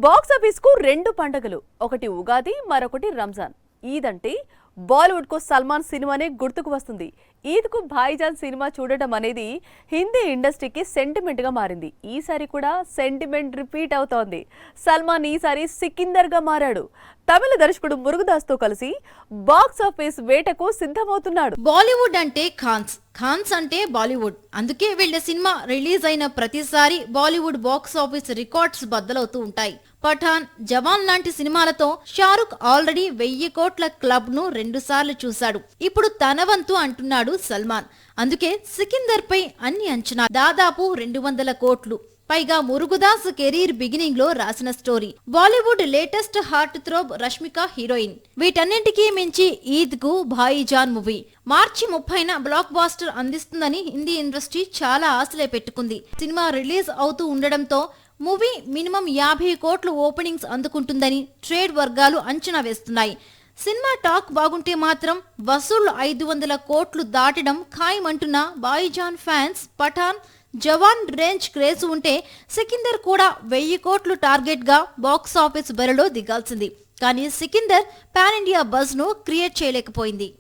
Box office కు రెండు పండుగలు, ఒకటి ఉగాది, మరొకటి రంజాన్. ఈద్ అంటే బాలీవుడ్ కు సల్మాన్ సినిమానే గుర్తుకు వస్తుంది. ఈద్ కు భాయిజాన్ సినిమా చూడటం అనేది హిందీ ఇండస్ట్రీకి సెంటిమెంట్ గా మారింది. ఈసారి కూడా సెంటిమెంట్ రిపీట్ అవుతోంది. సల్మాన్ ఈసారి సికిందర్ గా మారాడు. తమిళ దర్శకుడు మురుగదాస్ తో కలిసి బాక్స్ ఆఫీస్ వేటకు సిద్ధమవుతున్నాడు. బాలీవుడ్ అంటే ఖాన్స్ అంటే బాలీవుడ్. అందుకే వీళ్ళ సినిమా రిలీజ్ అయిన ప్రతిసారి బాలీవుడ్ బాక్స్ ఆఫీస్ రికార్డ్స్ బద్దలవుతూ ఉంటాయి. పఠాన్, జవాన్ లాంటి సినిమాలతో షారుఖ్ ఆల్రెడీ 1000 కోట్ల క్లబ్ ను 2 సార్లు చూశాడు. ఇప్పుడు తన వంతు అంటున్నాడు సల్మాన్. అందుకే సికిందర్ పై అన్ని అంచనా, దాదాపు 200 కోట్లు. పైగా మురుగదాస్ కెరీర్ బిగినింగ్ లో రాసిన story. Bollywood latest heart throb Rashmika heroine. వీటన్నింటికీ మించి ఈద్ కు భాయిజాన్ మూవీ మార్చి 30న బ్లాక్ బాస్టర్ అందిస్తుందని హిందీ ఇండస్ట్రీ చాలా ఆశలే పెట్టుకుంది. సినిమా రిలీజ్ అవుతూ ఉండడంతో మూవీ మినిమం 50 కోట్లు ఓపెనింగ్స్ అందుకుంటుందని ట్రేడ్ వర్గాలు అంచనా వేస్తున్నాయి. సినిమా టాక్ బాగుంటే మాత్రం వసూళ్లు 500 కోట్లు దాటడం ఖాయమంటున్న భాయిజాన్ ఫ్యాన్స్ పఠాన్, జవాన్ రేంజ్ క్రేజ్ ఉంటే సికిందర్ కూడా 1000 కోట్లు టార్గెట్ గా బాక్స్ ఆఫీస్ బరిలో దిగాల్సింది. కానీ సికిందర్ పాన్ ఇండియా బజ్ ను క్రియేట్ చేయలేకపోయింది.